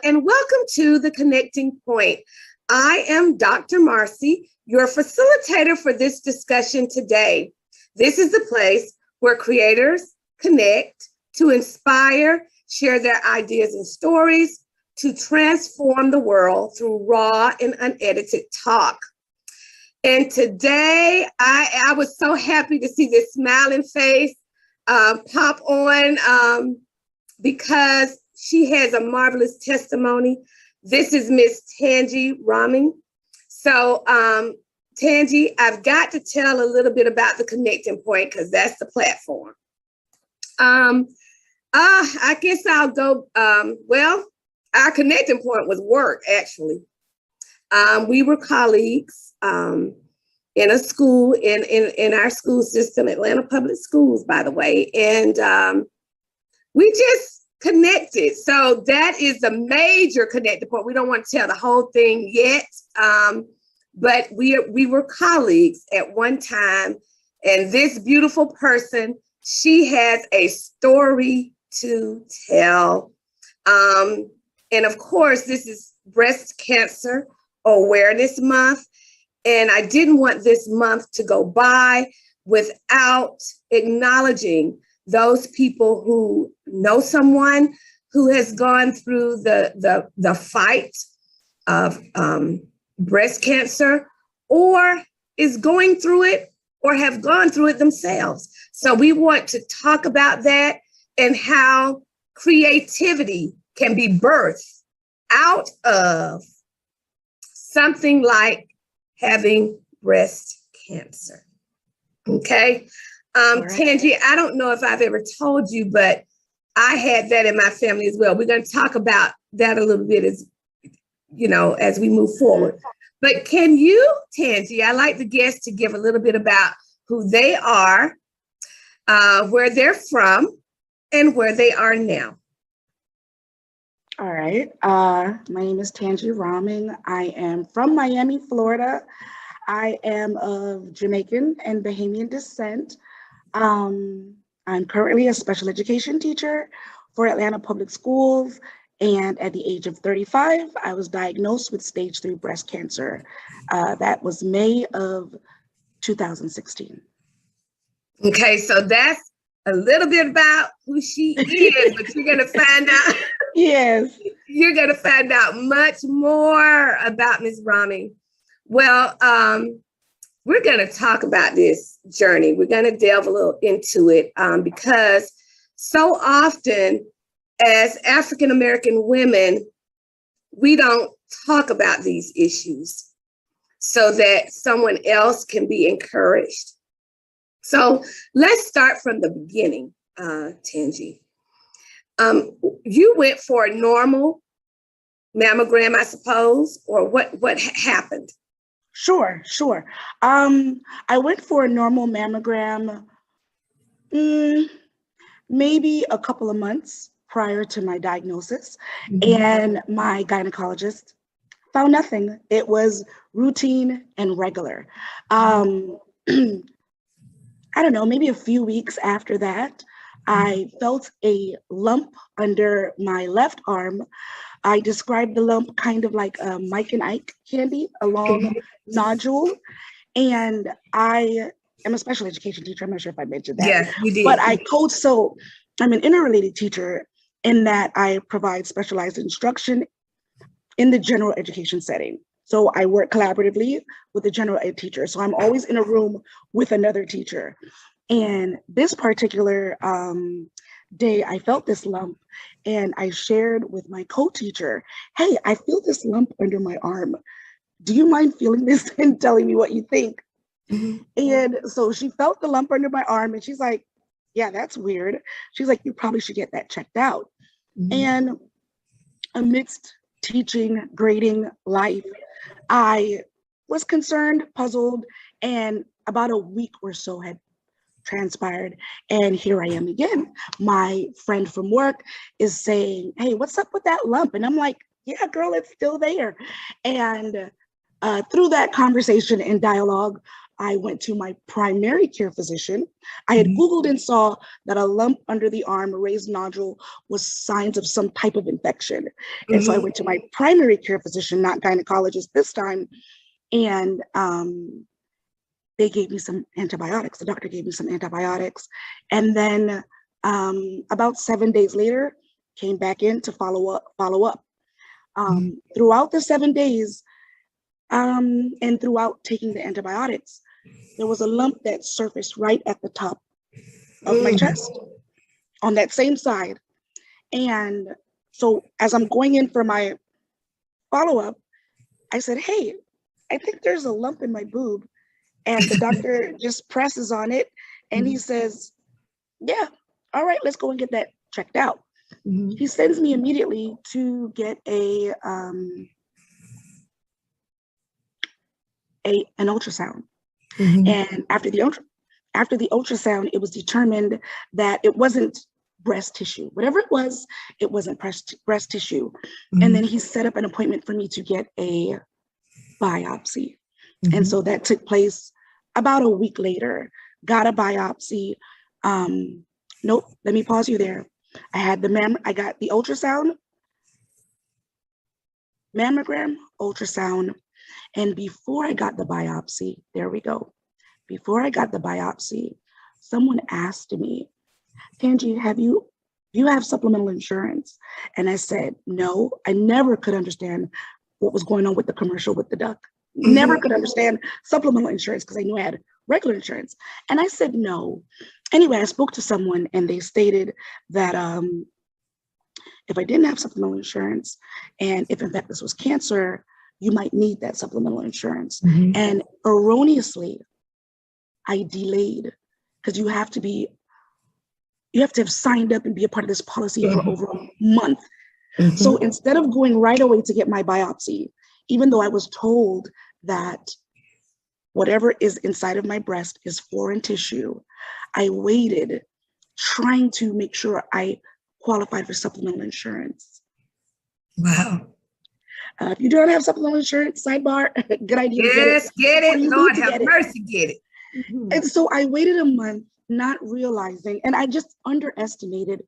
and welcome to The Connecting Point. I am Dr. Marcy, your facilitator for this discussion today. This is the place where creators connect to inspire, share their ideas and stories, to transform the world through raw and unedited talk. And today, I was so happy to see this smiling face pop on because she has a marvelous testimony. This is Miss Tangi Raming. So, Tangi, I've got to tell a little bit about the Connecting Point because that's the platform. I guess I'll go. Well, our Connecting Point was work, actually. We were colleagues in a school, in our school system, Atlanta Public Schools, by the way, and we just connected. So that is a major connecting point. We don't want to tell the whole thing yet, but we were colleagues at one time, and this beautiful person, she has a story to tell. And of course, this is Breast Cancer Awareness Month, and I didn't want this month to go by without acknowledging those people who know someone who has gone through the fight of breast cancer, or is going through it, or have gone through it themselves. So we want to talk about that and how creativity can be birthed out of something like having breast cancer. Okay. Tangi, I don't know if I've ever told you, but I had that in my family as well. We're going to talk about that a little bit as we move forward. But can you, Tangi, I like the guests to give a little bit about who they are, where they're from, and where they are now. All right. My name is Tangi Raming. I am from Miami, Florida. I am of Jamaican and Bahamian descent. I'm currently a special education teacher for Atlanta Public Schools, and at the age of 35, I was diagnosed with stage 3 breast cancer. That was May of 2016. Okay, so that's a little bit about who she is, but you're going to find out. Yes. You're going to find out much more about Ms. Raming. Well, we're going to talk about this journey. We're going to delve a little into it because so often as African-American women, we don't talk about these issues so that someone else can be encouraged. So let's start from the beginning, Tangi. You went for a normal mammogram, I suppose, or what happened? Sure. I went for a normal mammogram maybe a couple of months prior to my diagnosis, and my gynecologist found nothing. It was routine and regular. I don't know, maybe a few weeks after that, I felt a lump under my left arm. I described the lump kind of like a Mike and Ike candy, a long nodule. And I am a special education teacher. I'm not sure if I mentioned that. Yeah, you did. But I coach, so I'm an interrelated teacher in that I provide specialized instruction in the general education setting. So I work collaboratively with the general ed teacher. So I'm always in a room with another teacher. And this particular day, I felt this lump, and I shared with my co-teacher, hey, I feel this lump under my arm. Do you mind feeling this and telling me what you think? And so she felt the lump under my arm, and she's like, yeah, that's weird. She's like, you probably should get that checked out. And amidst teaching, grading, life, I was concerned, puzzled, and about a week or so had transpired, and here I am again. My friend from work is saying, hey, what's up with that lump? And I'm like, yeah, girl, it's still there. And through that conversation and dialogue, I went to my primary care physician. I had Mhm. Googled and saw that a lump under the arm, a raised nodule, was signs of some type of infection. And so I Mhm. went to my primary care physician, not gynecologist this time, and they gave me some antibiotics. The doctor gave me some antibiotics. And then about 7 days later, came back in to follow up. Mhm. Throughout the 7 days, and throughout taking the antibiotics, there was a lump that surfaced right at the top of my Mm. chest on that same side. And so as I'm going in for my follow-up, I said, hey, I think there's a lump in my boob. And the doctor just presses on it and he Mhm. says, yeah, all right, let's go and get that checked out. Mhm. He sends me immediately to get an ultrasound. Mhm. And after the ultrasound, it was determined that it wasn't breast tissue. Whatever it wasn't breast tissue. And then Mhm. he set up an appointment for me to get a biopsy. And Mhm. so that took place about a week later. Got a biopsy. Nope, let me pause you there. I got the ultrasound, mammogram, ultrasound. And before I got the biopsy, there we go. Before I got the biopsy, someone asked me, Tangi, you have supplemental insurance? And I said, no, I never could understand what was going on with the commercial with the duck. Never Mhm. could understand supplemental insurance because I knew I had regular insurance. And I said, no. Anyway, I spoke to someone and they stated that if I didn't have supplemental insurance, and if in fact this was cancer, you might need that supplemental insurance. Mhm. And erroneously, I delayed because you have to have signed up and be a part of this policy for Mhm. over a month. So Mhm. instead of going right away to get my biopsy, even though I was told that whatever is inside of my breast is foreign tissue, I waited trying to make sure I qualified for supplemental insurance. Wow. If you don't have supplemental insurance, sidebar, good idea to get it Yes, get before it. you Lord need to have get it. mercy, get it. Mhm. And so I waited a month, not realizing, and I just underestimated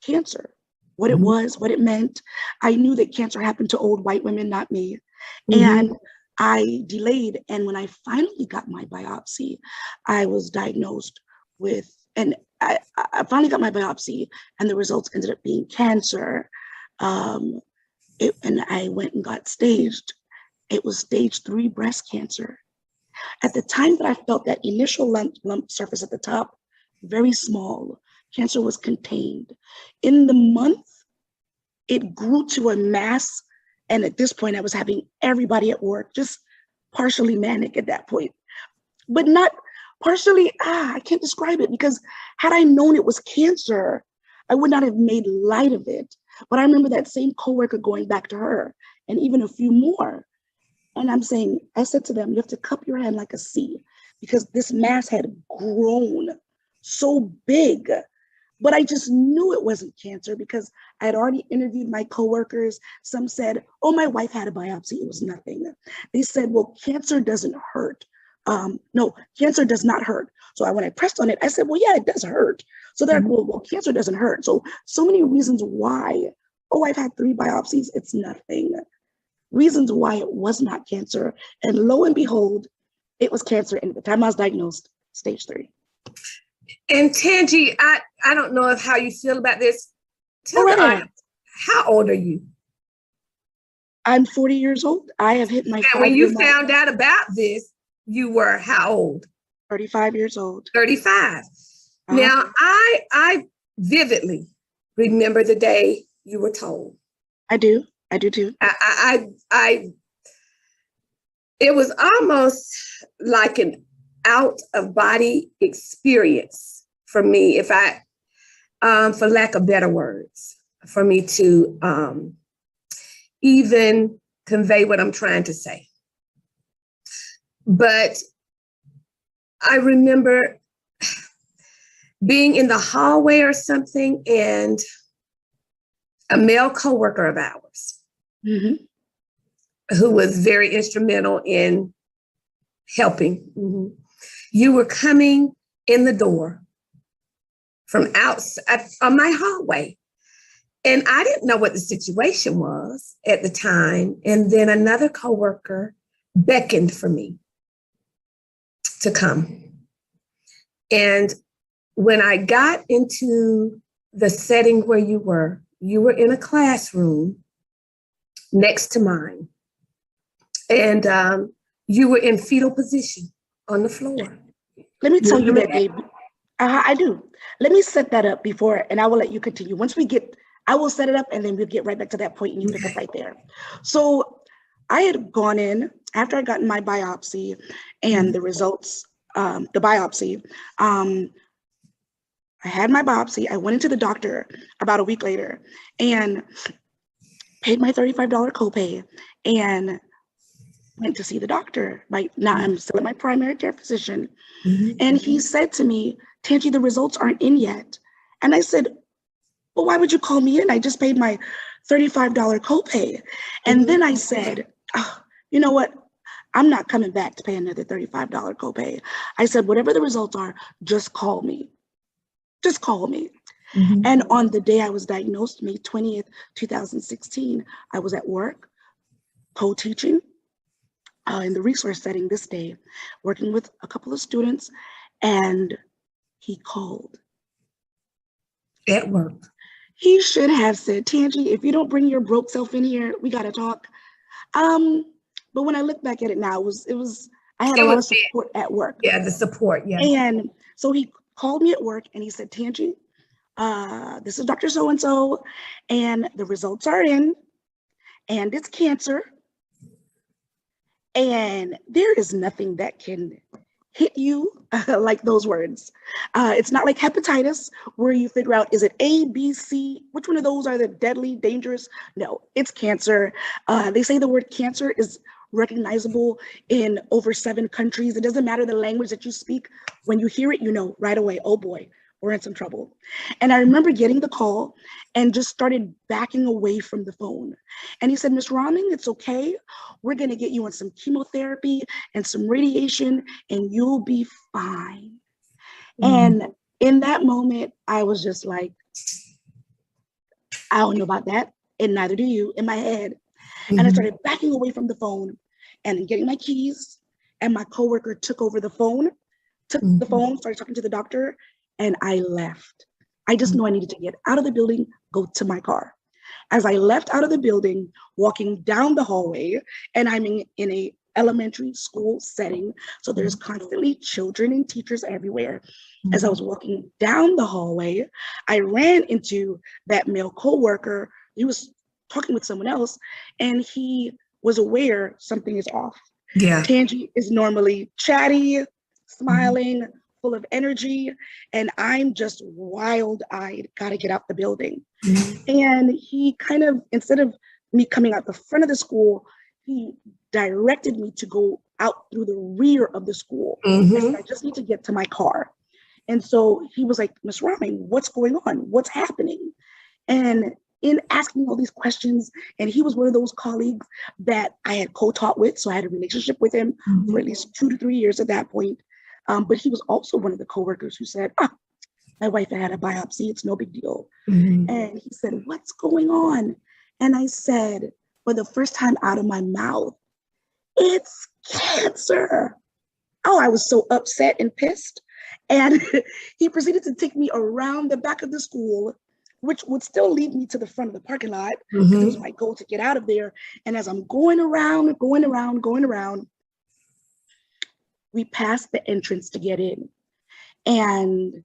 cancer, what it Mhm. was, what it meant. I knew that cancer happened to old white women, not me. And Mhm. I delayed. And when I finally got my biopsy, I was diagnosed with, and I finally got my biopsy, and the results ended up being cancer. Um, and I went and got staged. It was stage 3 breast cancer. At the time that I felt that initial lump surface at the top, very small, cancer was contained. In the month, it grew to a mass. And at this point, I was having everybody at work just partially manic at that point, but not partially, I can't describe it because had I known it was cancer, I would not have made light of it. But I remember that same coworker going back to her and even a few more. And I said to them, you have to cup your hand like a C because this mass had grown so big. But I just knew it wasn't cancer because I had already interviewed my coworkers. Some said, oh, my wife had a biopsy. It was nothing. They said, well, cancer doesn't hurt. No, cancer does not hurt. So when I pressed on it, I said, well, yeah, it does hurt. So they're like, well, cancer doesn't hurt. So many reasons why. Oh, I've had 3 biopsies. It's nothing. Reasons why it was not cancer. And lo and behold, it was cancer. And at the time I was diagnosed, stage 3. And Tangi, I don't know how you feel about this. Go Tell right the ahead. audience, how old are you? I'm 40 years old. I have hit my And when 5-year you mark, found out about this, you were how old? 35 years old. 35. Uh-huh. Now, I vividly remember the day you were told. I do. I do too. It was almost like an out of body experience for me, if I, for lack of better words, for me to even convey what I'm trying to say. But I remember being in the hallway or something, and a male coworker of ours Mm-hmm. who was very instrumental in helping. You were coming in the door from outside on my hallway. And I didn't know what the situation was at the time. And then another coworker beckoned for me to come. And when I got into the setting where you were in a classroom next to mine. And you were in fetal position on the floor. Let me tell you that, Gabe. I do. Let me set that up before, and I will let you continue. Once we get, I will set it up, and then we'll get right back to that point, and you pick up right there. So I had gone in after I gotten my biopsy and the results, the biopsy. I had my biopsy. I went into the doctor about a week later and paid my $35 copay and went to see the doctor. Now I'm still at my primary care physician. And he said to me, Tangi, the results aren't in yet. And I said, well, why would you call me in? I just paid my $35 copay. And then I said, oh, you know what? I'm not coming back to pay another $35 copay. I said, whatever the results are, just call me. Just call me. And on the day I was diagnosed, May 20th, 2016, I was at work, co-teaching in the resource setting this day, working with a couple of students, and he called. At work. He should have said, Tangi, if you don't bring your broke self in here, we gotta talk. But when I look back at it now, I had a lot of support at work. Yeah, the support, yeah. And so he called me at work and he said, Tangi, this is Dr. So-and-so, and the results are in, and it's cancer. And there is nothing that can hit you like those words. It's not like hepatitis where you figure out, is it A, B, C? Which one of those are the deadly, dangerous? No, it's cancer. They say the word cancer is recognizable in over 7 countries. It doesn't matter the language that you speak. When you hear it, you know right away, oh boy, we're in some trouble. And I remember getting the call and just started backing away from the phone. And he said, Ms. Rahman, it's okay. We're gonna get you on some chemotherapy and some radiation and you'll be fine. And in that moment, I was just like, I don't know about that, and neither do you, in my head. And I started backing away from the phone and getting my keys, and my coworker took over the phone, started talking to the doctor, and I left. I just knew I needed to get out of the building, go to my car. As I left out of the building, walking down the hallway, and I'm in a elementary school setting, so there's constantly children and teachers everywhere. As I was walking down the hallway, I ran into that male coworker. He was talking with someone else, and he was aware something is off. Yeah. Tangi is normally chatty, smiling, full of energy, and I'm just wild-eyed, gotta get out the building. And he kind of, instead of me coming out the front of the school, he directed me to go out through the rear of the school. And said, I just need to get to my car. And so he was like, Ms. Rahman, what's going on? What's happening? And in asking all these questions, and he was one of those colleagues that I had co-taught with, so I had a relationship with him for at least 2 to 3 years at that point. But he was also one of the coworkers who said, my wife had a biopsy, it's no big deal. And he said, what's going on? And I said, for the first time out of my mouth, it's cancer. Oh, I was so upset and pissed. And he proceeded to take me around the back of the school, which would still lead me to the front of the parking lot, because it was my goal to get out of there. And as I'm going around, we passed the entrance to get in. And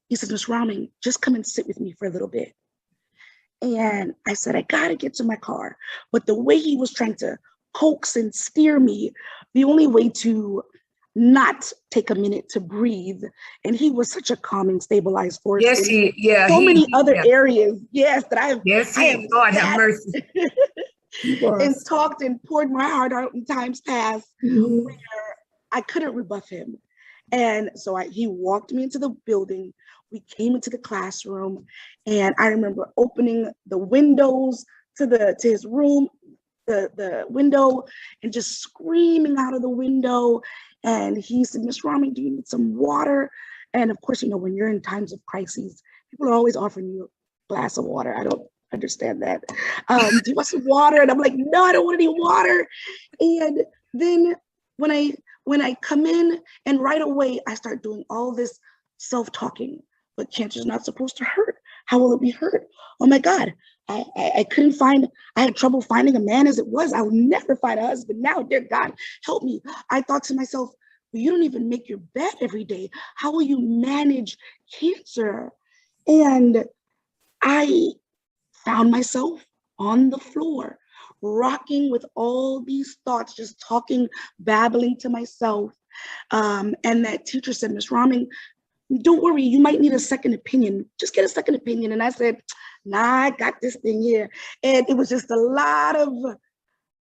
he says, Ms. Rahman, just come and sit with me for a little bit. And I said, I gotta get to my car. But the way he was trying to coax and steer me, the only way to not take a minute to breathe. And he was such a calming, stabilized force. Yes, many other areas, that I have. Yes, God have mercy. And talked and poured my heart out in times past where I couldn't rebuff him. And so he walked me into the building. We came into the classroom, and I remember opening the windows to his room, the window, and just screaming out of the window. And he said, Miss Ramen, do you need some water? And of course, when you're in times of crises, people are always offering you a glass of water. I don't understand that. Do you want some water? And I'm like, no, I don't want any water. And then when I come in, and right away I start doing all this self-talking, but cancer's not supposed to hurt. How will it be hurt? Oh my God, I couldn't find, I had trouble finding a man as it was. I will never find a husband now. Dear God, help me. I thought to myself, well, you don't even make your bed every day. How will you manage cancer? And I found myself on the floor, rocking with all these thoughts, just talking, babbling to myself. And that teacher said, Miss Ramen, don't worry, you might need a second opinion. Just get a second opinion. And I said, nah, I got this thing here. And it was just a lot of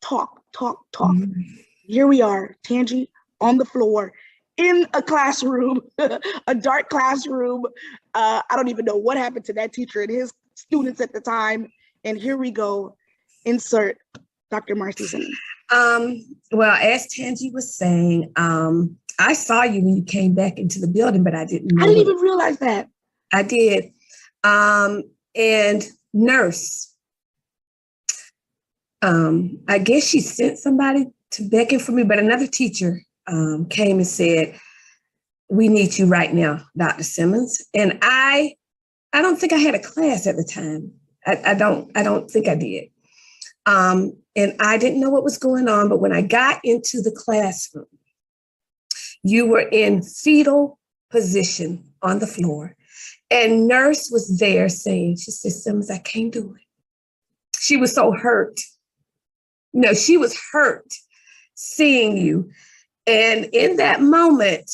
talk. Mm-hmm. Here we are, Tangi, on the floor in a classroom, a dark classroom. I don't even know what happened to that teacher and his students at the time. And here we go, insert Dr. Marcy Simmons. Well, as Tangi was saying, I saw you when you came back into the building, but I didn't know. I didn't even realize that. I did. And nurse, I guess she sent somebody to beckon for me, but another teacher came and said, we need you right now, Dr. Simmons. And I don't think I had a class at the time. I don't think I did. And I didn't know what was going on, but when I got into the classroom, you were in fetal position on the floor. And nurse was there saying, she said, Simmons, I can't do it. She was so hurt. No, she was hurt seeing you. And in that moment,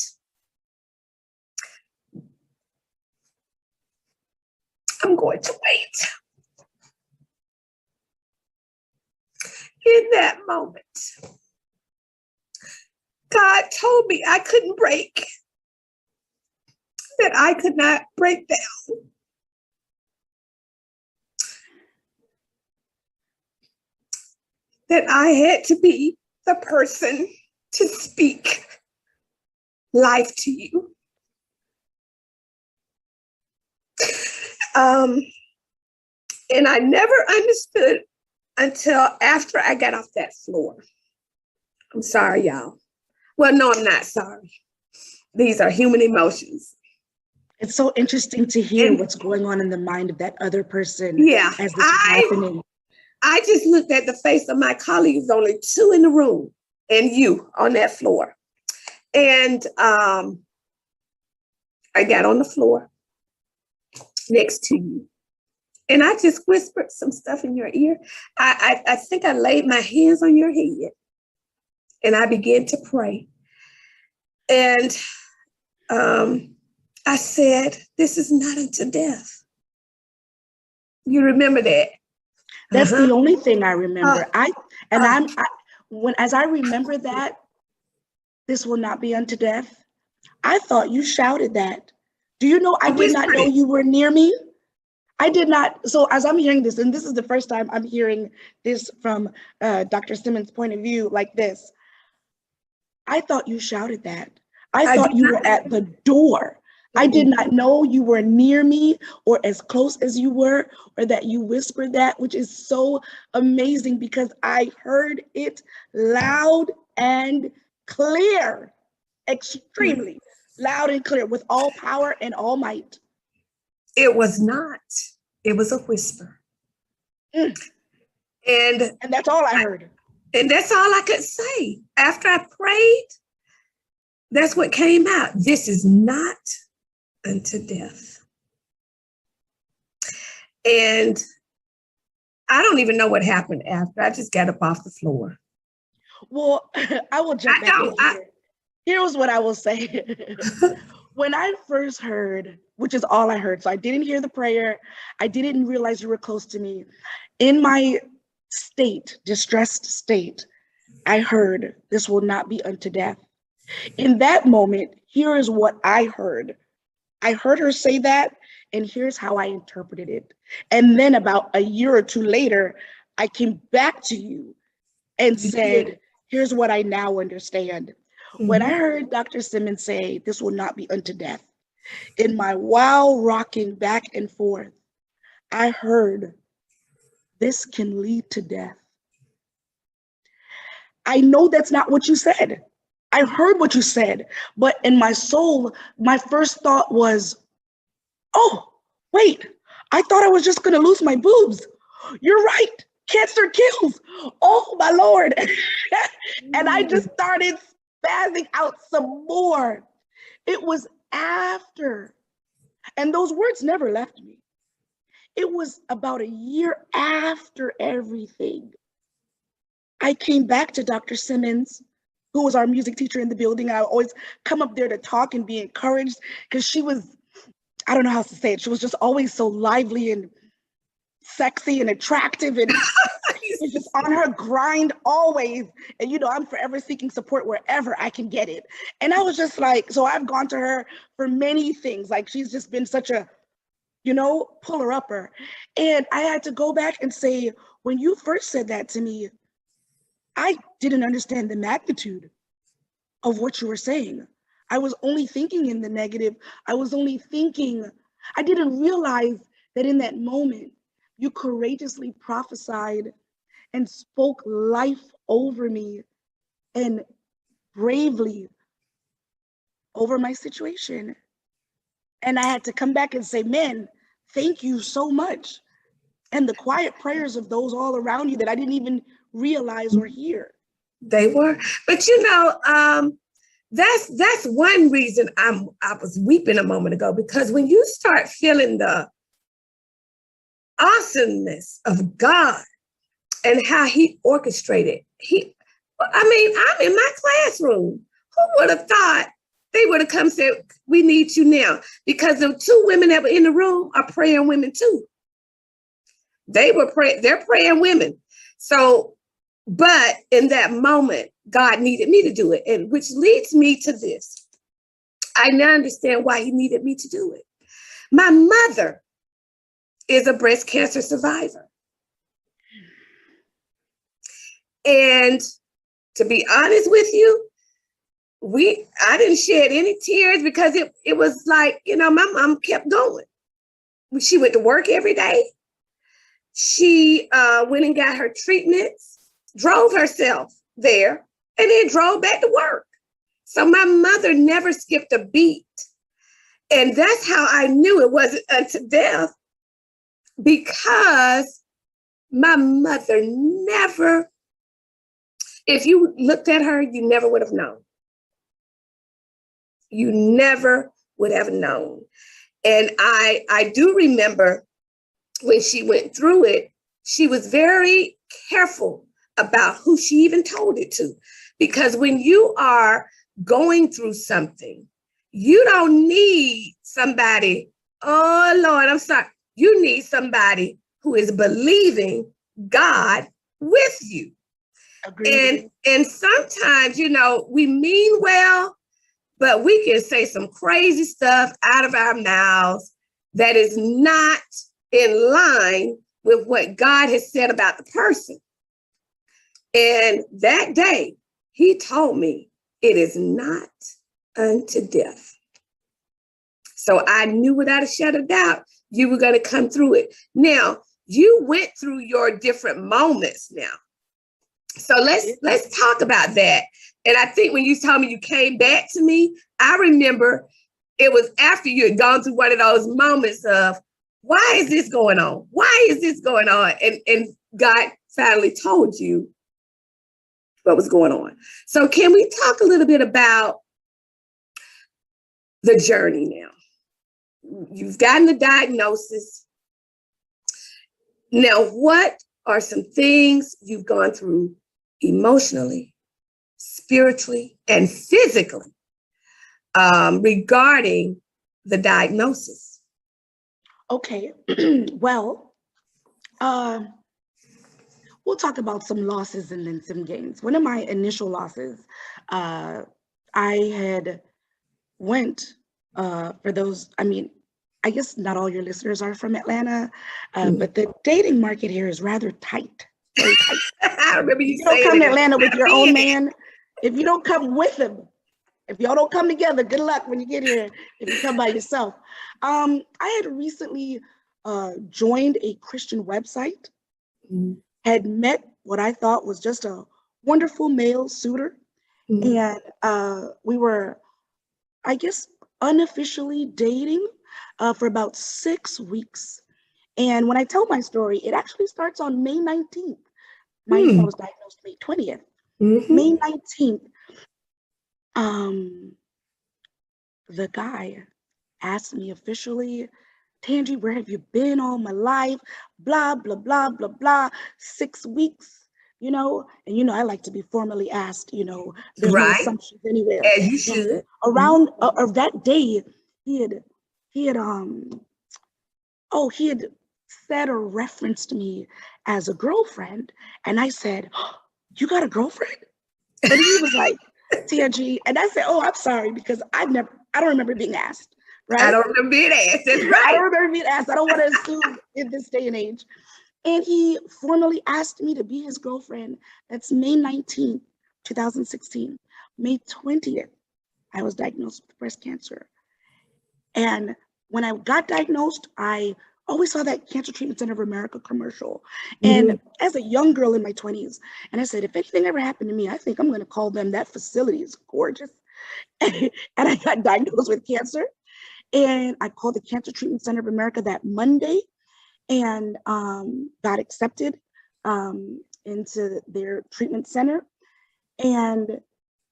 I'm going to wait. In that moment, God told me I couldn't break, that I could not break down. That I had to be the person to speak life to you. And I never understood until after I got off that floor. I'm sorry, y'all. Well, no, I'm not sorry. These are human emotions. It's so interesting to hear what's going on in the mind of that other person. Yeah, as this is happening. I just looked at the face of my colleagues, only two in the room, and you on that floor. And I got on the floor next to you. And I just whispered some stuff in your ear. I think I laid my hands on your head and I began to pray. And I said, this is not unto death. You remember that? That's the only thing I remember. As I remember that, this will not be unto death. I thought you shouted that. Do you know, I did not know you were near me. I did not. So as I'm hearing this, and this is the first time I'm hearing this from Dr. Simmons' point of view like this, I thought you shouted that. I thought you were at the door. I did not know you were near me or as close as you were, or that you whispered that, which is so amazing because I heard it loud and clear, extremely loud and clear, with all power and all might. It was not. It was a whisper. And that's all I heard. And that's all I could say. After I prayed, that's what came out. This is not unto death. And I don't even know what happened after. I just got up off the floor. Well, I will jump back in here. Here's what I will say. When I first heard, which is all I heard, so I didn't hear the prayer, I didn't realize you were close to me. In my state, distressed state, I heard, this will not be unto death. In that moment, here is what I heard. I heard her say that, and here's how I interpreted it. And then about a year or two later, I came back to you and said, here's what I now understand. When I Mhm. heard Dr. Simmons say, "This will not be unto death," in my while rocking back and forth, I heard, "This can lead to death." I know that's not what you said. I heard what you said, but in my soul, my first thought was, "Oh, wait, I thought I was just gonna lose my boobs. You're right. Cancer kills. Oh my Lord." And I just Mm. started spazzing out some more. It was after, and those words never left me. It was about a year after everything. I came back to Dr. Simmons, who was our music teacher in the building. I always come up there to talk and be encouraged because she was, I don't know how to say it, she was just always so lively and sexy and attractive, and she was just on her grind always. And I'm forever seeking support wherever I can get it. And I was just like, so I've gone to her for many things. Like, she's just been such a, puller upper. And I had to go back and say, when you first said that to me, I didn't understand the magnitude of what you were saying. I was only thinking in the negative. I was only thinking, I didn't realize that in that moment, you courageously prophesied and spoke life over me and bravely over my situation. And I had to come back and say, "Man, thank you so much." And the quiet prayers of those all around you that I didn't even realize or hear. They were, but that's one reason I was weeping a moment ago, because when you start feeling the awesomeness of God and how He orchestrated, I'm in my classroom. Who would have thought they would have come and said, "We need you now," because the two women that were in the room are praying women too. They're praying women. So, but in that moment, God needed me to do it. And which leads me to this. I now understand why He needed me to do it. My mother is a breast cancer survivor. And to be honest with you, I didn't shed any tears because it was like, my mom kept going. She went to work every day. She went and got her treatments, drove herself there, and then drove back to work. So my mother never skipped a beat. And that's how I knew it wasn't unto death, because my mother never, if you looked at her, you never would have known. You never would have known. And I do remember when she went through it, she was very careful about who she even told it to. Because when you are going through something, you don't need somebody, "Oh Lord, I'm sorry." You need somebody who is believing God with you. Agreed. And sometimes, we mean well, but we can say some crazy stuff out of our mouths that is not in line with what God has said about the person. And that day, He told me, "It is not unto death." So I knew without a shadow of doubt you were going to come through it. Now, you went through your different moments now. So let's talk about that. And I think when you told me you came back to me, I remember it was after you had gone through one of those moments of, "Why is this going on? Why is this going on?" And God finally told you what was going on. So can we talk a little bit about the journey now? You've gotten the diagnosis. Now, what are some things you've gone through emotionally, spiritually, and physically regarding the diagnosis? Okay. Well, we'll talk about some losses and then some gains. One of my initial losses, I had went for those, I guess not all your listeners are from Atlanta, but the dating market here is rather tight, very tight. I remember you You don't saying come to it. Atlanta with your own man. If you don't come with him, If y'all don't come together, good luck when you get here if you come by yourself. I had recently joined a Christian website, had met what I thought was just a wonderful male suitor. And we were, I guess, unofficially dating for about 6 weeks. And when I tell my story, it actually starts on May 19th. Mind you, I was diagnosed May 20th. May 19th, the guy asked me officially, Tangie, where have you been all my life? Blah, blah, blah, blah, blah. 6 weeks, you know, and I like to be formally asked, there's no assumptions anywhere. As you should. Around that day, he had said or referenced me as a girlfriend. And I said, oh, you got a girlfriend? And he was like, Tangie. And I said, oh, I'm sorry, because I don't remember being asked. Right? I don't remember being asked. That's right. I don't remember being asked. I don't want to assume in this day and age. And he formally asked me to be his girlfriend. That's May 19th, 2016. May 20th, I was diagnosed with breast cancer. And when I got diagnosed, I always saw that Cancer Treatment Center of America commercial. And as a young girl in my 20s, and I said, if anything ever happened to me, I think I'm going to call them. That facility is gorgeous. And I got diagnosed with cancer. And I called the Cancer Treatment Center of America that Monday and got accepted into their treatment center. And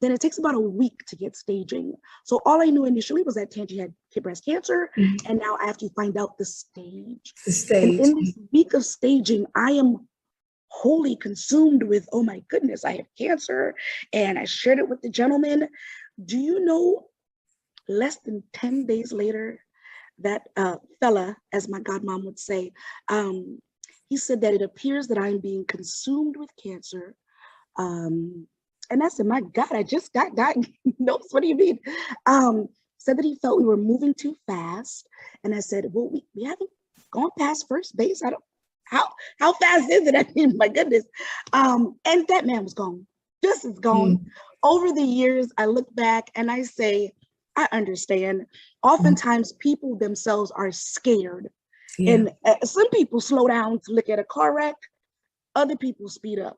then it takes about a week to get staging. So all I knew initially was that Tangie had breast cancer, and now I have to find out the stage. And in this week of staging, I am wholly consumed with, oh my goodness, I have cancer. And I shared it with the gentleman. Do you know, less than 10 days later, that fella, as my godmom would say, he said that it appears that I'm being consumed with cancer. And I said, my God, I just got diagnosed. What do you mean? Said that he felt we were moving too fast. And I said, well, we haven't gone past first base. How fast is it? I mean, my goodness. And that man was gone, just as gone. Over the years, I look back and I say, I understand. Oftentimes people themselves are scared. And some people slow down to look at a car wreck. Other people speed up.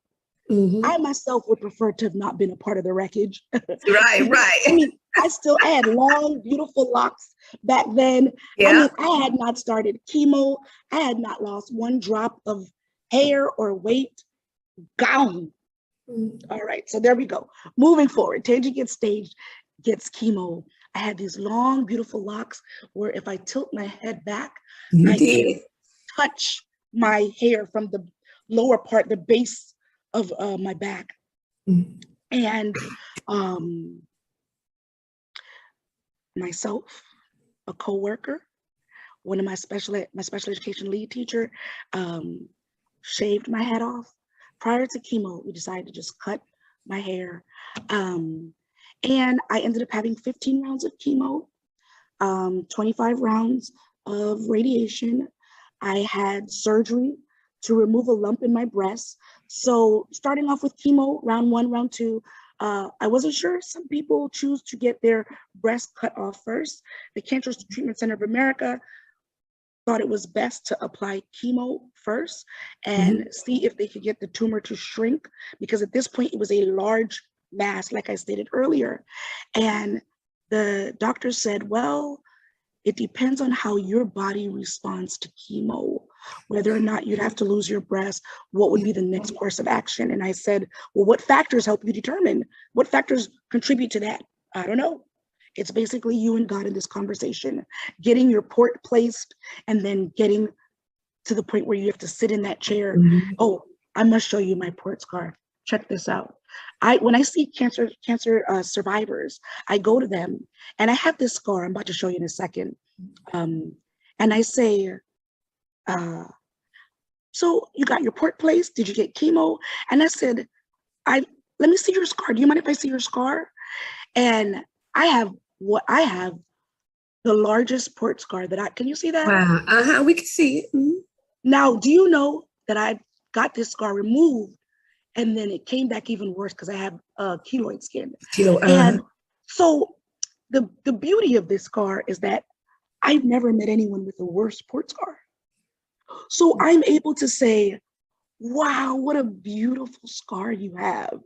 I myself would prefer to have not been a part of the wreckage. Right. I mean, I had long, beautiful locks back then. I mean, I had not started chemo. I had not lost one drop of hair or weight. Gone. All right, so there we go. Moving forward, Tangie gets staged, gets chemo. I had these long, beautiful locks where if I tilt my head back, I can touch my hair from the lower part, the base of my back. And myself, a coworker, one of my special education lead teacher, shaved my head off. Prior to chemo, we decided to just cut my hair. And I ended up having 15 rounds of chemo, 25 rounds of radiation. I had surgery to remove a lump in my breast. So starting off with chemo, round 1, round 2, I wasn't sure. Some people choose to get their breast cut off first. The Cancer Treatment Center of America thought it was best to apply chemo first and see if they could get the tumor to shrink, because at this point it was a large mass, like I stated earlier. And the doctor said, well, it depends on how your body responds to chemo, whether or not you'd have to lose your breast, what would be the next course of action. And I said, well, what factors help you determine? What factors contribute to that? I don't know. It's basically you and God in this conversation, getting your port placed and then getting to the point where you have to sit in that chair. Oh, I must show you my port scar. Check this out. When I see cancer survivors, I go to them and I have this scar I'm about to show you in a second. And I say, so you got your port placed? Did you get chemo? And I said, let me see your scar. Do you mind if I see your scar? And I have the largest port scar that can you see that? Wow, we can see it. Now, do you know that I got this scar removed and then it came back even worse because I have keloid skin. And So the beauty of this scar is that I've never met anyone with a worse sports scar. So I'm able to say, wow, what a beautiful scar you have.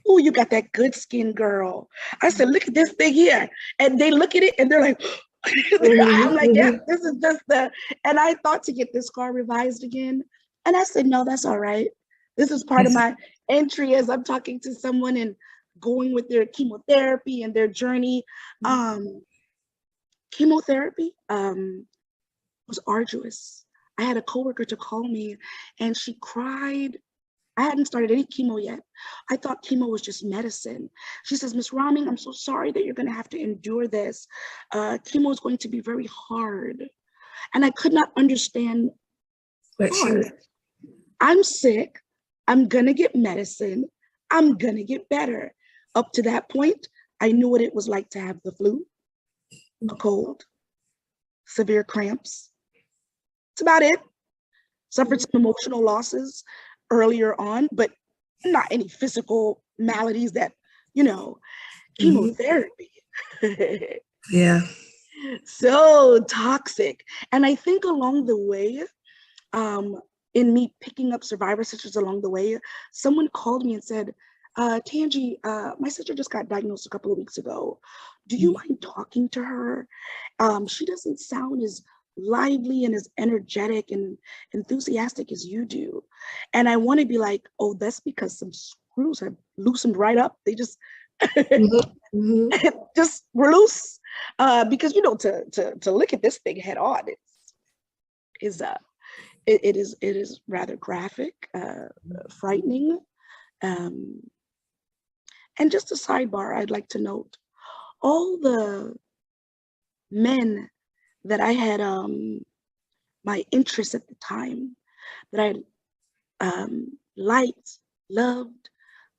Oh, you got that good skin, girl. I said, look at this thing here. And they look at it and they're like, I'm like, yeah, this is just and I thought to get this scar revised again. And I said, no, that's all right. This is part of my entry as I'm talking to someone and going with their chemotherapy and their journey. Chemotherapy was arduous. I had a coworker to call me and she cried. I hadn't started any chemo yet. I thought chemo was just medicine. She says, Miss Roming, I'm so sorry that you're going to have to endure this. Chemo is going to be very hard. And I could not understand hard. I'm sick. I'm going to get medicine. I'm going to get better. Up to that point, I knew what it was like to have the flu, a cold, severe cramps. That's about it. Suffered some emotional losses earlier on, but not any physical maladies that, chemotherapy. Yeah. So toxic. And I think along the way, in me picking up survivor sisters along the way, someone called me and said, Tangi, my sister just got diagnosed a couple of weeks ago. Do you mind talking to her? She doesn't sound as lively and as energetic and enthusiastic as you do. And I want to be like, oh, that's because some screws have loosened right up. They just just were loose. Because to look at this thing head on it is rather graphic, frightening. And just a sidebar, I'd like to note all the men that I had my interest at the time, that I liked, loved,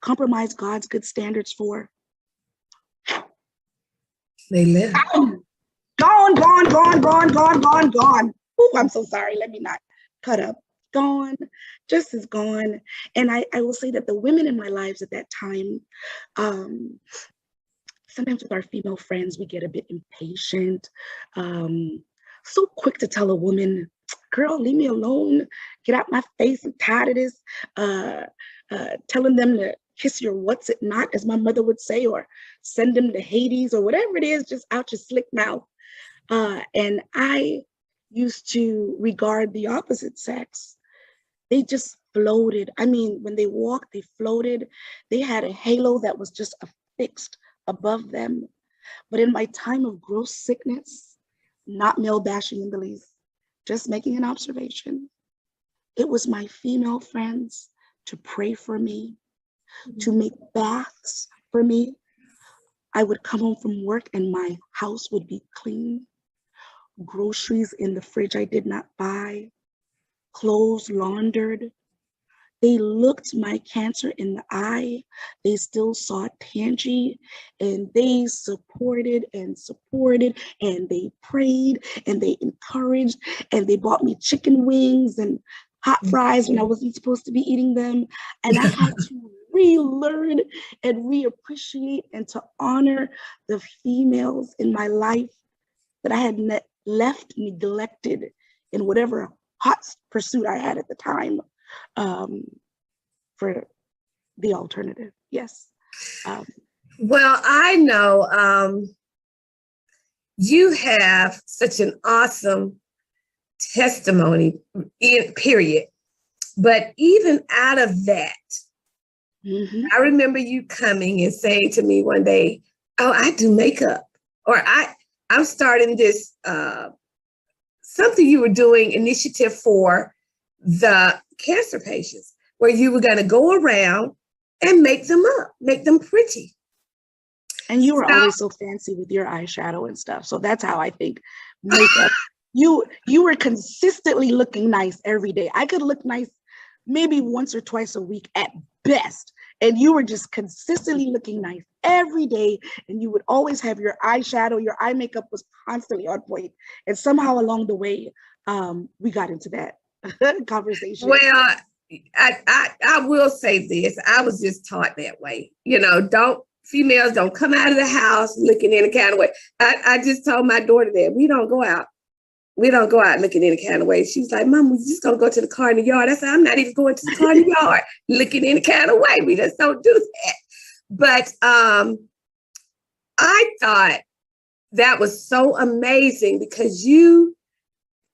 compromised God's good standards for. They live. Gone. Ooh, I'm so sorry. Let me not cut up. Gone, just as gone. And I will say that the women in my lives at that time, sometimes with our female friends, we get a bit impatient, so quick to tell a woman, girl, leave me alone, get out my face, I'm tired of this, telling them to kiss your what's it not, as my mother would say, or send them to Hades or whatever it is, just out your slick mouth. And I used to regard the opposite sex. They just floated. I mean, when they walked, they floated. They had a halo that was just affixed above them. But in my time of gross sickness, not male bashing in the least, just making an observation, it was my female friends to pray for me, to make baths for me. I would come home from work and my house would be clean. Groceries in the fridge I did not buy, clothes laundered. They looked my cancer in the eye. They still saw Tangi, and they supported and they prayed and they encouraged, and they bought me chicken wings and hot fries when I wasn't supposed to be eating them. And I had to relearn and reappreciate and to honor the females in my life that I had left neglected in whatever hot pursuit I had at the time, for the alternative. Yes. Well, I know you have such an awesome testimony, period. But even out of that, I remember you coming and saying to me one day, oh, I do makeup, or I'm starting this, something you were doing, initiative for the cancer patients, where you were going to go around and make them up, make them pretty. And you were always so fancy with your eyeshadow and stuff. So that's how I think makeup, you were consistently looking nice every day. I could look nice maybe once or twice a week at best. And you were just consistently looking nice every day. And you would always have your eyeshadow, your eye makeup was constantly on point. And somehow along the way, we got into that conversation. Well, I will say this. I was just taught that way. Don't females don't come out of the house looking any kind of way. I just told my daughter that we don't go out. We don't go out looking any kind of way. She was like, Mom, we just gonna go to the car in the yard. I said, I'm not even going to the car in the yard looking any kind of way. We just don't do that. But I thought that was so amazing because you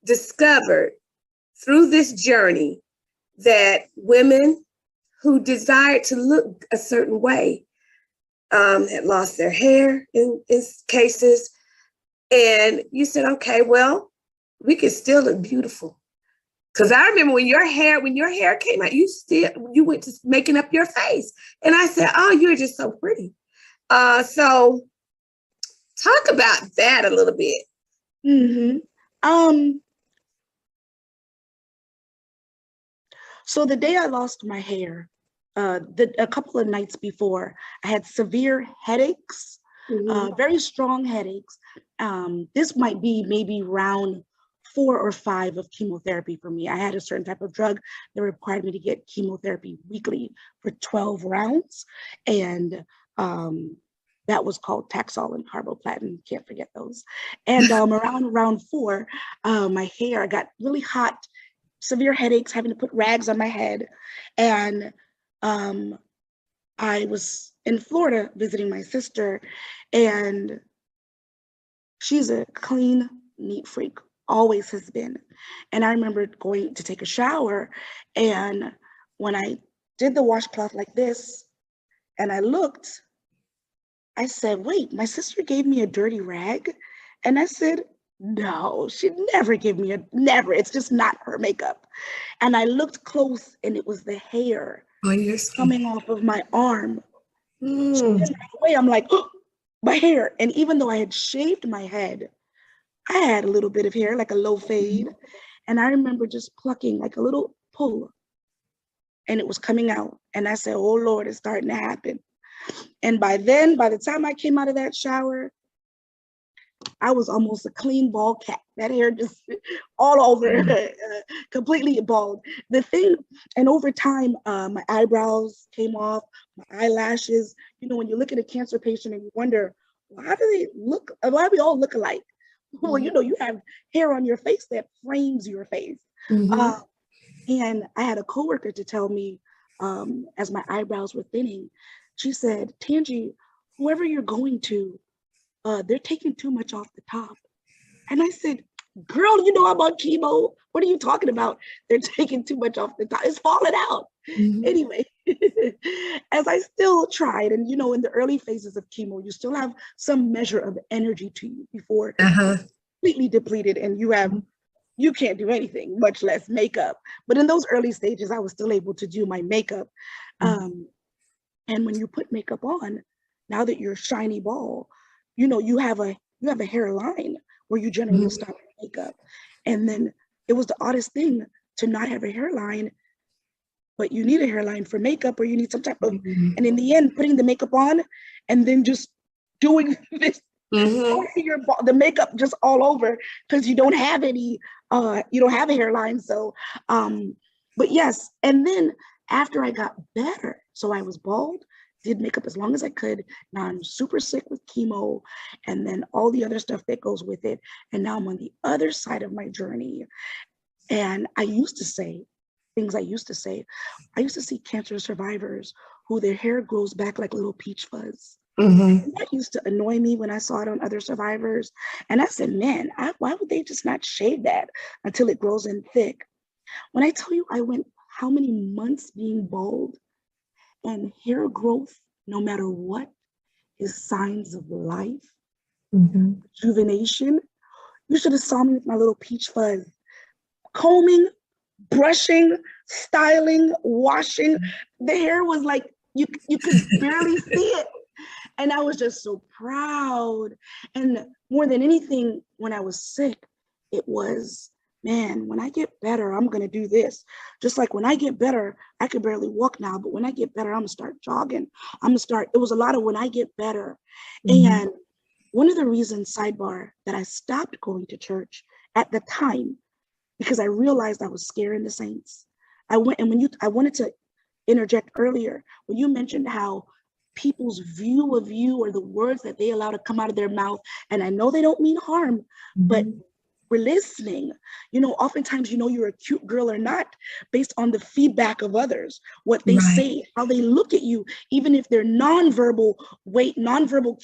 discovered through this journey that women who desired to look a certain way had lost their hair in cases. And you said, okay, well, we can still look beautiful. Because I remember when your hair came out, you went to making up your face. And I said, oh, you're just so pretty. So talk about that a little bit. Mm-hmm. So the day I lost my hair, a couple of nights before, I had severe headaches, very strong headaches. This might be maybe round 4 or 5 of chemotherapy for me. I had a certain type of drug that required me to get chemotherapy weekly for 12 rounds. And that was called Taxol and carboplatin. Can't forget those. And around round 4, my hair got really hot, severe headaches, having to put rags on my head. And I was in Florida visiting my sister, and she's a clean, neat freak, always has been. And I remember going to take a shower, and when I did the washcloth like this, and I looked, I said, wait, my sister gave me a dirty rag? And I said, no, she'd never give me never. It's just not her makeup. And I looked close, and it was the hair coming off of my arm. Right away, I'm like, oh, my hair. And even though I had shaved my head, I had a little bit of hair, like a low fade. And I remember just plucking like a little pull, and it was coming out. And I said, oh Lord, it's starting to happen. And by the time I came out of that shower, I was almost a clean bald cat. That hair just all over, completely bald. The thing, and over time, my eyebrows came off, my eyelashes. You know, when you look at a cancer patient and you wonder, why do they look, why do we all look alike? Well, you know, you have hair on your face that frames your face. And I had a coworker to tell me, as my eyebrows were thinning, she said, Tangi, whoever you're going to, they're taking too much off the top. And I said, girl, you know I'm on chemo. What are you talking about? They're taking too much off the top. It's falling out. Anyway, as I still tried, and you know, in the early phases of chemo, you still have some measure of energy to you before it's completely depleted and you can't do anything, much less makeup. But in those early stages, I was still able to do my makeup. And when you put makeup on, now that you're shiny bald, you know, you have a hairline where you generally stop makeup. And then it was the oddest thing to not have a hairline, but you need a hairline for makeup, or you need some type of, and in the end, putting the makeup on and then just doing this, the makeup just all over because you don't have any, you don't have a hairline. So, but yes. And then after I got better, so I was bald, did makeup as long as I could. Now I'm super sick with chemo and then all the other stuff that goes with it. And now I'm on the other side of my journey. And I used to say things I used to see cancer survivors who their hair grows back like little peach fuzz. And that used to annoy me when I saw it on other survivors. And I said, man, why would they just not shave that until it grows in thick? When I tell you I went how many months being bald, and hair growth, no matter what, is signs of life, rejuvenation. You should have saw me with my little peach fuzz, combing, brushing, styling, washing. The hair was like, you could barely see it. And I was just so proud. And more than anything, when I was sick, it was, man, when I get better, I'm going to do this. Just like when I get better, I could barely walk now, but when I get better, I'm going to start jogging. It was a lot of when I get better. And one of the reasons, sidebar, that I stopped going to church at the time, because I realized I was scaring the saints. I wanted to interject earlier when you mentioned how people's view of you or the words that they allow to come out of their mouth. And I know they don't mean harm, but we're listening. Oftentimes, you're a cute girl or not based on the feedback of others, what they say, how they look at you, even if they're nonverbal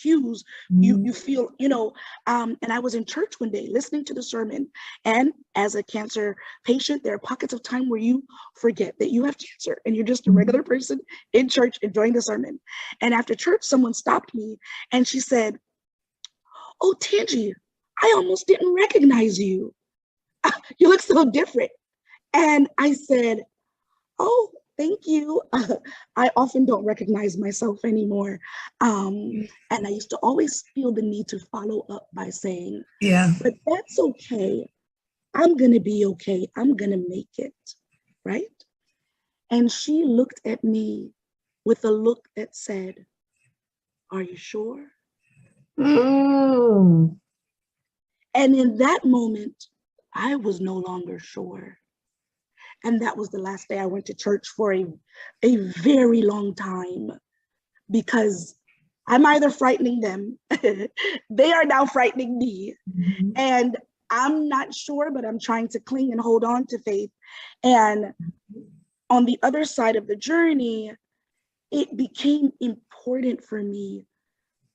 cues, you feel, and I was in church one day listening to the sermon. And as a cancer patient, there are pockets of time where you forget that you have cancer and you're just a regular person in church enjoying the sermon. And after church, someone stopped me and she said, "Oh, Tangi, I almost didn't recognize you. You look so different." And I said, "Oh, thank you." I often don't recognize myself anymore. And I used to always feel the need to follow up by saying, yeah, "But that's okay. I'm going to be okay. I'm going to make it." Right? And she looked at me with a look that said, "Are you sure?" And in that moment, I was no longer sure. And that was the last day I went to church for a very long time, because I'm either frightening them, they are now frightening me. And I'm not sure, but I'm trying to cling and hold on to faith. And on the other side of the journey, it became important for me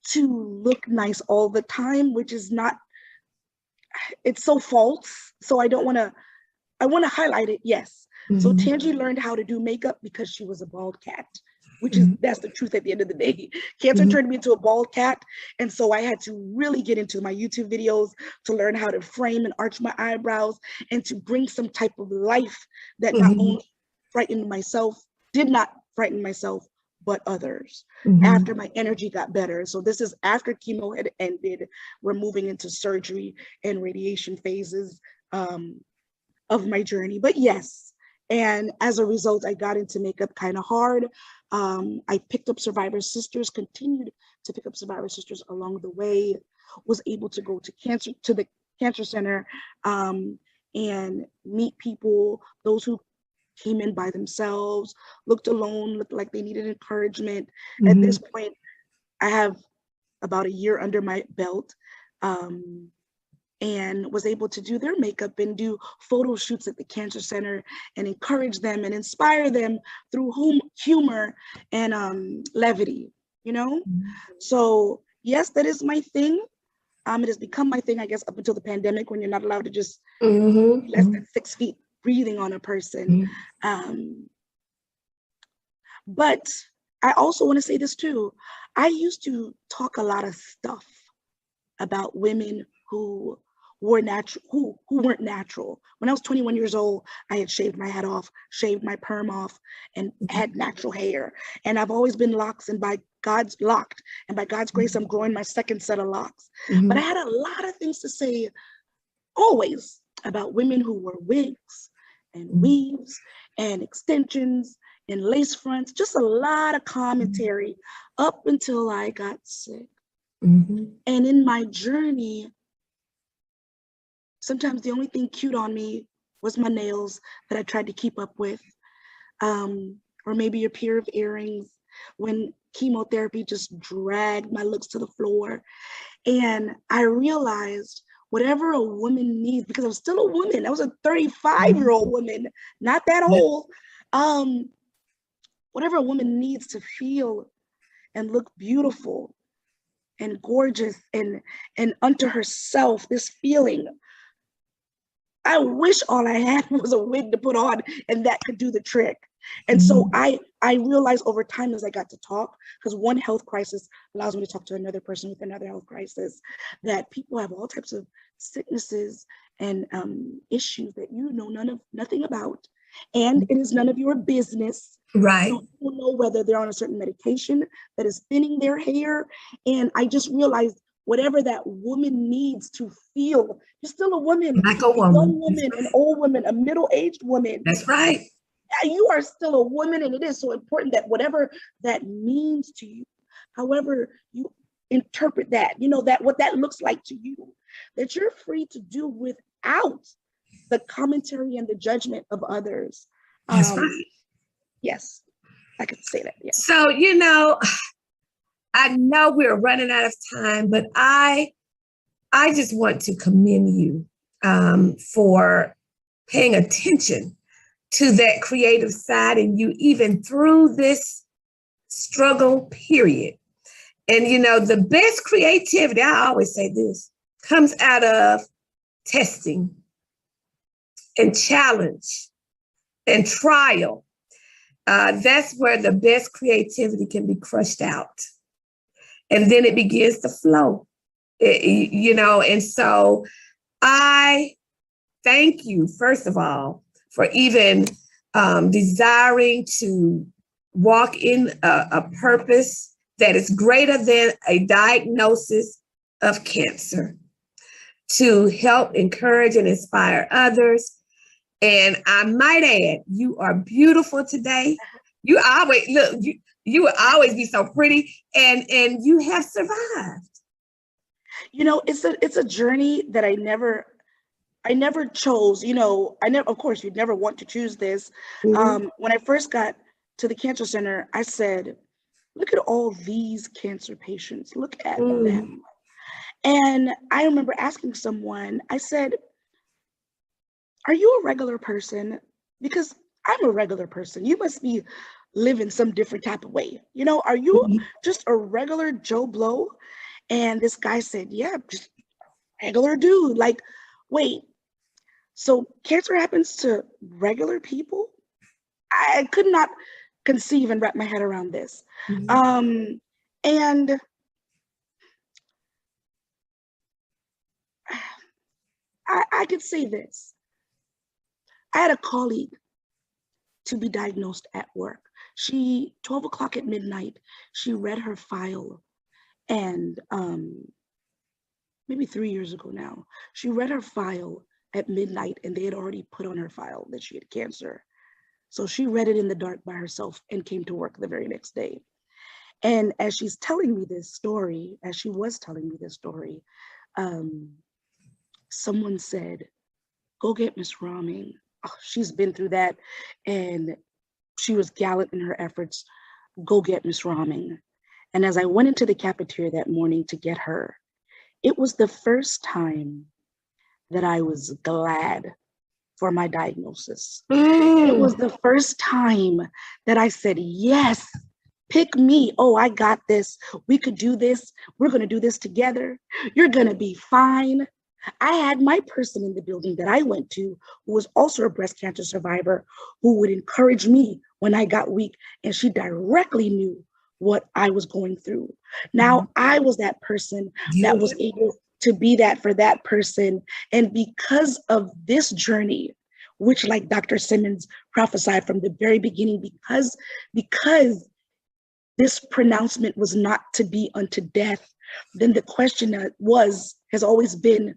to look nice all the time, which is not, it's so false. So I want to highlight it. Yes. So Tangi learned how to do makeup because she was a bald cat, which is, that's the truth at the end of the day. Cancer turned me into a bald cat. And so I had to really get into my YouTube videos to learn how to frame and arch my eyebrows and to bring some type of life that not only did not frighten myself, but others after my energy got better. So this is after chemo had ended. We're moving into surgery and radiation phases of my journey. But yes, and as a result, I got into makeup kind of hard. I picked up Survivor Sisters, continued to pick up Survivor Sisters along the way, was able to go to the cancer center and meet people, those who came in by themselves, looked alone, looked like they needed encouragement. At this point, I have about a year under my belt, and was able to do their makeup and do photo shoots at the cancer center and encourage them and inspire them through humor and levity, So yes, that is my thing. It has become my thing, I guess, up until the pandemic, when you're not allowed to just less than 6 feet breathing on a person. But I also want to say this too. I used to talk a lot of stuff about women who were natural, who weren't natural. When I was 21 years old, I had shaved my head off, shaved my perm off, and had natural hair. And I've always been locked, and by God's grace, I'm growing my second set of locks. But I had a lot of things to say always about women who wore wigs and weaves and extensions and lace fronts, just a lot of commentary up until I got sick. And in my journey, sometimes the only thing cute on me was my nails that I tried to keep up with, or maybe a pair of earrings when chemotherapy just dragged my looks to the floor. And I realized whatever a woman needs, because I was still a woman, I was a 35-year-old woman, not that old. Whatever a woman needs to feel and look beautiful and gorgeous and unto herself, this feeling. I wish all I had was a wig to put on and that could do the trick. And so I realized over time, as I got to talk, because one health crisis allows me to talk to another person with another health crisis, that people have all types of sicknesses and issues that you know nothing about. And it is none of your business. Right. You don't know whether they're on a certain medication that is thinning their hair. And I just realized whatever that woman needs to feel, you're still a woman, like a woman, young woman, an old woman, a middle-aged woman. That's right. You are still a woman, and it is so important that whatever that means to you, however you interpret that, that what that looks like to you, that you're free to do without the commentary and the judgment of others. That's right. Yes, I could say that. Yeah. So, I know we're running out of time, but I just want to commend you for paying attention to that creative side in you, even through this struggle period. And you know, the best creativity, I always say this, comes out of testing and challenge and trial. That's where the best creativity can be crushed out. And then it begins to flow, you know. And so I thank you, first of all, for even desiring to walk in a purpose that is greater than a diagnosis of cancer, to help encourage and inspire others. And I might add, you are beautiful today. You always look, you will always be so pretty, and you have survived. You know, it's a journey that I never chose. You know, of course, you'd never want to choose this. Mhm. When I first got to the cancer center, I said, look at all these cancer patients, look at them. And I remember asking someone, I said, are you a regular person? Because I'm a regular person. You must be living some different type of way. You know, are you just a regular Joe Blow? And this guy said, yeah, just regular dude. Like, wait, so cancer happens to regular people? I could not conceive and wrap my head around this. And I could say this. I had a colleague to be diagnosed at work. 12 o'clock at midnight, she read her file, and maybe 3 years ago now, she read her file at midnight, and they had already put on her file that she had cancer. So she read it in the dark by herself and came to work the very next day. And as she was telling me this story, someone said, go get Miss Roming. Oh, she's been through that, and she was gallant in her efforts. Go get Miss Roming. And as I went into the cafeteria that morning to get her, it was the first time that I was glad for my diagnosis. It was the first time that I said, yes, pick me. Oh, I got this. We could do this. We're going to do this together. You're going to be fine. I had my person in the building that I went to, who was also a breast cancer survivor, who would encourage me when I got weak. And she directly knew what I was going through. Now I was that person that was able to be that for that person. And because of this journey, which, like Dr. Simmons prophesied from the very beginning, because this pronouncement was not to be unto death, then the question has always been,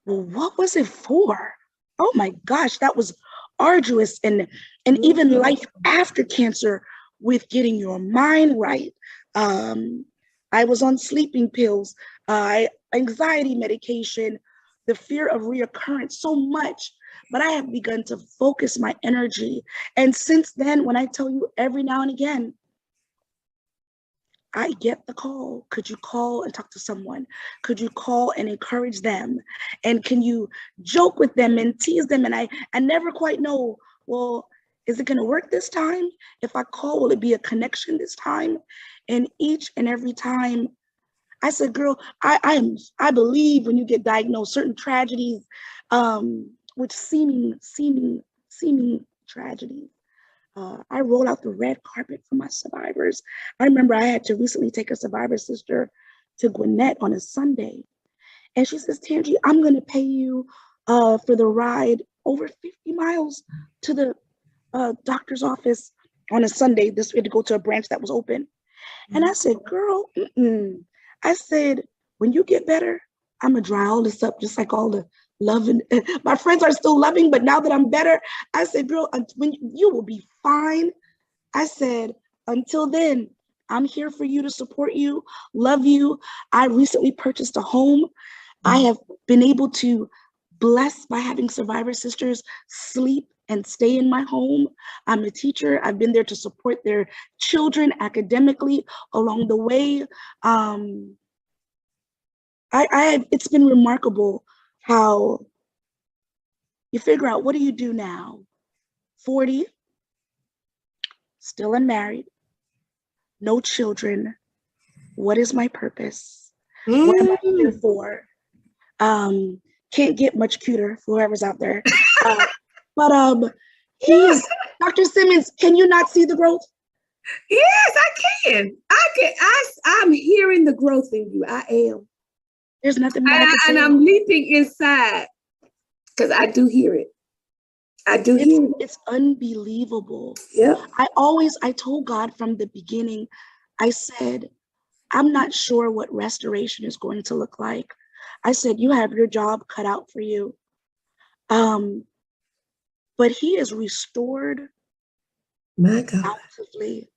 well, what was it for? Oh my gosh, that was arduous. And even life after cancer, with getting your mind right. I was on sleeping pills, anxiety medication, the fear of reoccurrence, so much. But I have begun to focus my energy. And since then, when I tell you every now and again, I get the call. Could you call and talk to someone? Could you call and encourage them? And can you joke with them and tease them? And I never quite know, well, is it going to work this time? If I call, will it be a connection this time? And each and every time, I said, girl, I believe when you get diagnosed, certain tragedies, which seeming tragedies, I roll out the red carpet for my survivors. I remember I had to recently take a survivor sister to Gwinnett on a Sunday. And she says, Tangie, I'm going to pay you for the ride over 50 miles to the doctor's office on a Sunday. We had to go to a branch that was open. And I said, girl, I said, when you get better, I'm going to dry all this up, just like all the love. And my friends are still loving, but now that I'm better, I said, girl, when you will be fine. I said, until then, I'm here for you to support you, love you. I recently purchased a home. I have been able to blessed by having survivor sisters sleep and stay in my home. I'm a teacher. I've been there to support their children academically along the way. It's been remarkable how you figure out, what do you do now? 40, still unmarried, no children. What is my purpose? What am I here for? Can't get much cuter for whoever's out there. But Dr. Simmons, can you not see the growth? Yes, I can. I'm hearing the growth in you. I am. There's nothing more I can say. And I'm leaping inside because I do hear it. I do hear it. It's unbelievable. Yeah. I told God from the beginning, I said, I'm not sure what restoration is going to look like. I said, you have your job cut out for you. But he is restored. My God. Bountifully.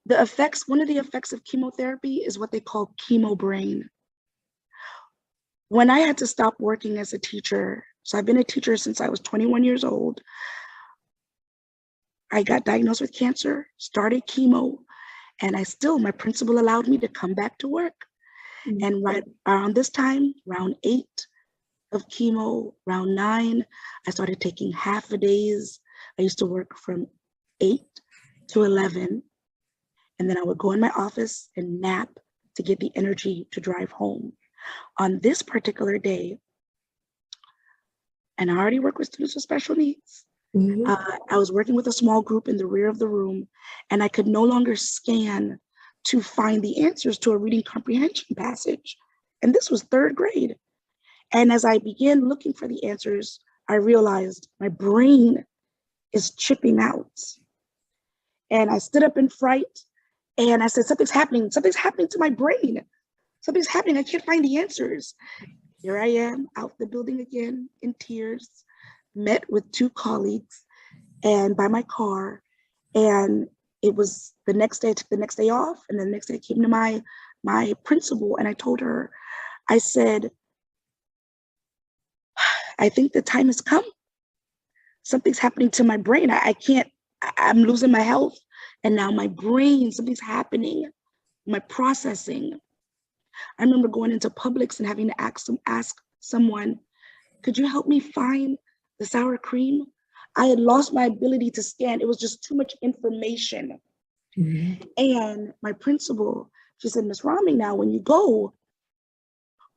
One of the effects of chemotherapy is what they call chemo brain. When I had to stop working as a teacher, so I've been a teacher since I was 21 years old. I got diagnosed with cancer, started chemo, and my principal allowed me to come back to work. Mm-hmm. And right around this time, round 8 of chemo, round 9, I started taking half a days. I used to work from 8 to 11. And then I would go in my office and nap to get the energy to drive home. On this particular day, and I already work with students with special needs, mm-hmm. I was working with a small group in the rear of the room, and I could no longer scan to find the answers to a reading comprehension passage. And this was 3rd grade. And as I began looking for the answers, I realized my brain is chipping out. And I stood up in fright and I said, something's happening to my brain. Something's happening, I can't find the answers. Here I am out the building again in tears, met with 2 colleagues and by my car. And it was the next day, I took the next day off. And then the next day I came to my principal and I told her, I said, I think the time has come. Something's happening to my brain. I'm losing my health. And now my brain, something's happening, my processing. I remember going into Publix and having to ask someone, could you help me find the sour cream? I had lost my ability to scan. It was just too much information. Mm-hmm. And my principal, she said, Ms. Raming, now when you go,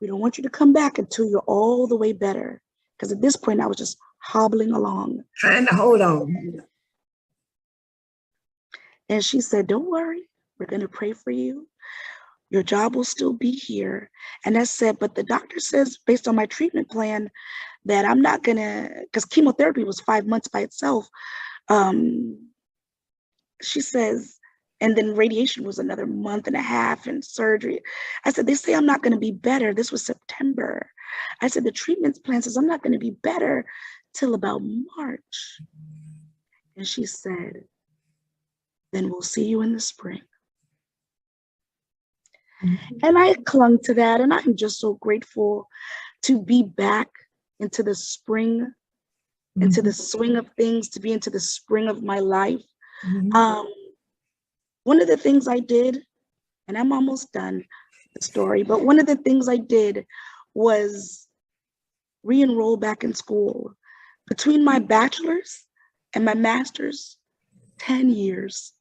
we don't want you to come back until you're all the way better. Because at this point, I was just hobbling along. Trying to hold on. And she said, don't worry, we're going to pray for you. Your job will still be here. And I said, but the doctor says, based on my treatment plan, that I'm not going to, because chemotherapy was 5 months by itself. She says, and then radiation was another month and a half and surgery. I said, they say I'm not going to be better. This was September. I said, the treatment plan says I'm not going to be better till about March. And she said, then we'll see you in the spring. Mm-hmm. And I clung to that, and I'm just so grateful to be back into the spring, mm-hmm. into the swing of things, to be into the spring of my life. Mm-hmm. One of the things I did, and I'm almost done the story, but one of the things I did was re-enroll back in school. Between my bachelor's and my master's, 10 years.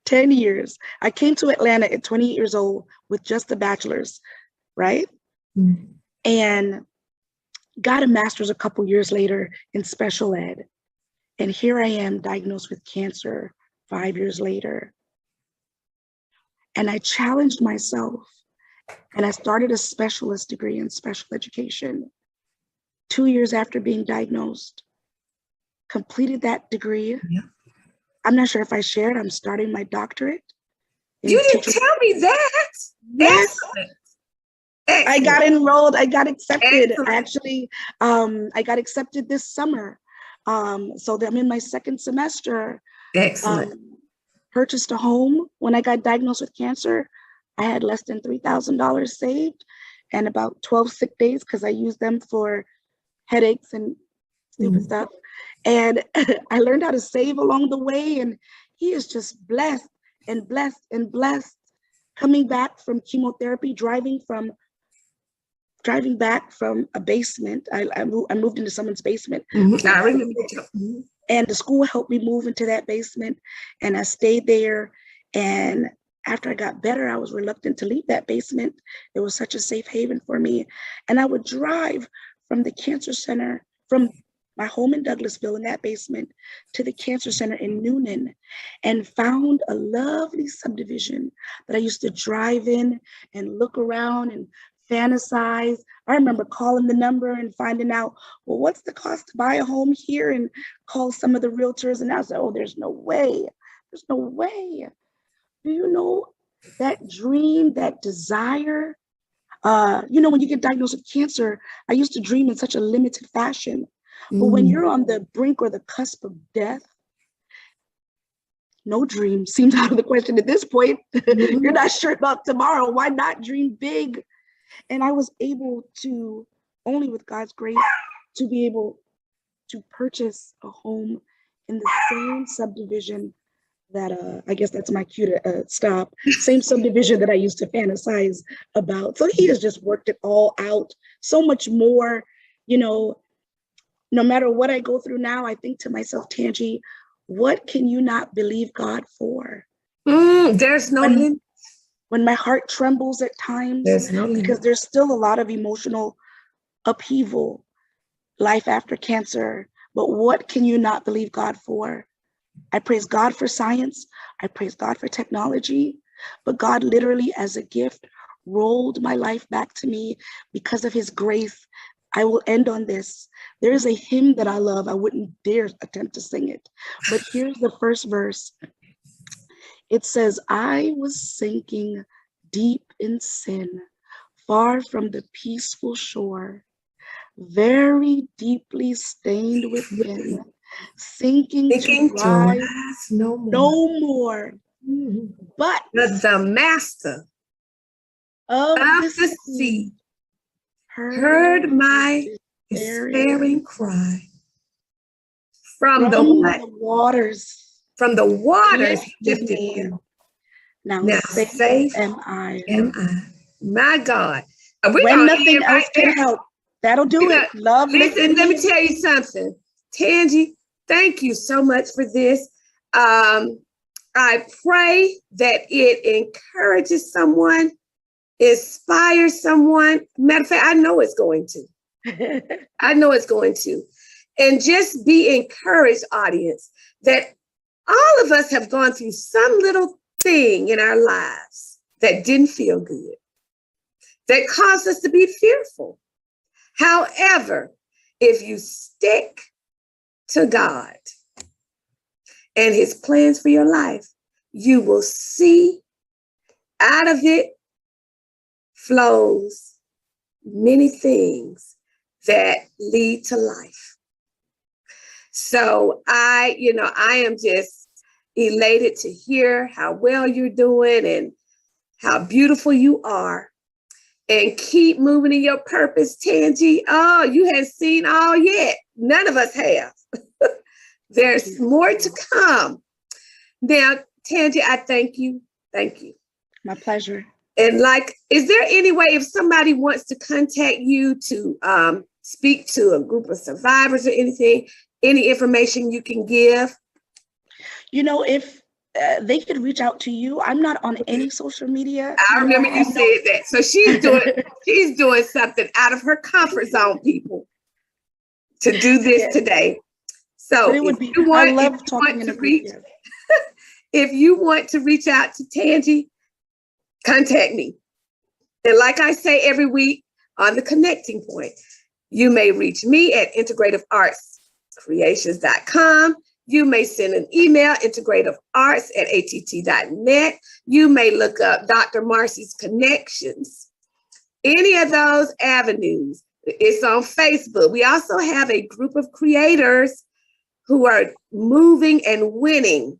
10 years. I came to Atlanta at 28 years old with just a bachelor's, right? Mm-hmm. And got a master's a couple years later in special ed. And here I am diagnosed with cancer 5 years later. And I challenged myself and I started a specialist degree in special education 2 years after being diagnosed. Completed that degree. Yeah. I'm not sure if I shared, I'm starting my doctorate. You didn't tell me that. Yes. Excellent. I got enrolled, I got accepted. Excellent. Actually, I got accepted this summer. So I'm in my 2nd semester. Excellent. Purchased a home. When I got diagnosed with cancer, I had less than $3,000 saved. and about 12 sick days because I used them for headaches and stupid stuff. And I learned how to save along the way. And he is just blessed and blessed and blessed. Coming back from chemotherapy, driving back from a basement. I moved into someone's basement. I remember. And the school helped me move into that basement. And I stayed there. And after I got better, I was reluctant to leave that basement. It was such a safe haven for me. And I would drive from the cancer center, from my home in Douglasville in that basement, to the cancer center in Noonan, and found a lovely subdivision that I used to drive in and look around and fantasize. I remember calling the number and finding out, well, what's the cost to buy a home here? And call some of the realtors, and I was like, oh, there's no way. There's no way. Do you know that dream, that desire? When you get diagnosed with cancer, I used to dream in such a limited fashion. But when you're on the brink or the cusp of death, no dream seems out of the question at this point. You're not sure about tomorrow. Why not dream big? And I was able to, only with God's grace, to be able to purchase a home in the same subdivision that, I guess that's my cue to stop, same subdivision that I used to fantasize about. So he has just worked it all out so much more, no matter what I go through now, I think to myself, Tangi, what can you not believe God for? There's no limit. When my heart trembles at times, there's no limit. Because there's still a lot of emotional upheaval, life after cancer, but what can you not believe God for? I praise God for science. I praise God for technology, but God literally as a gift rolled my life back to me because of his grace. I will end on this. There is a hymn that I love. I wouldn't dare attempt to sing it, but here's the first verse. It says, I was sinking deep in sin, far from the peaceful shore, very deeply stained within, sinking to rise no more. But the master of the sea heard my despairing cry from the waters. From the waters lifted me. Now safe am I. My God. When nothing else can help, that'll do it. Love. Listen, let me tell you something. Tangi, thank you so much for this. I pray that it encourages someone, inspires someone. Matter of fact, I know it's going to. I know it's going to. And just be encouraged, audience, that all of us have gone through some little thing in our lives that didn't feel good, that caused us to be fearful. However, if you stick to God and his plans for your life, you will see out of it flows many things that lead to life. So I am just elated to hear how well you're doing and how beautiful you are. And keep moving in your purpose, Tangi. Oh, you haven't seen all yet. None of us have. There's more to come. Now, Tangi, I thank you. Thank you. My pleasure. And is there any way if somebody wants to contact you to speak to a group of survivors or anything, any information you can give? If they could reach out to you. I'm not on any social media. I remember you said that. So she's doing something out of her comfort zone, people, to do this today. So I love talking in a group. If you want to reach out to Tangi, contact me. And like I say every week on the Connecting Point, you may reach me at integrativeartscreations.com. You may send an email, integrativearts@att.net. You may look up Dr. Marcy's Connections. Any of those avenues. It's on Facebook. We also have a group of creators who are moving and winning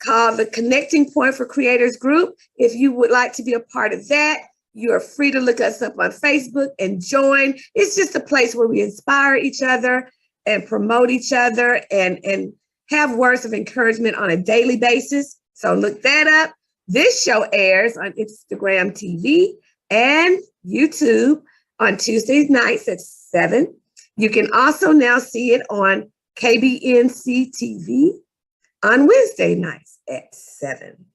called the Connecting Point for Creators Group. If you would like to be a part of that, You are free to look us up on Facebook and join. It's just a place where we inspire each other and promote each other and have words of encouragement on a daily basis. So look that up. This show airs on Instagram TV and YouTube on Tuesday nights at 7. You can also now see it on KBNC TV on Wednesday nights at 7.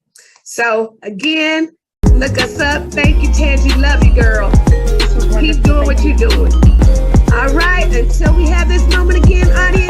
So again, look us up. Thank you, Tangi. Love you, girl. Keep doing what you're doing. All right. Until we have this moment again, audience.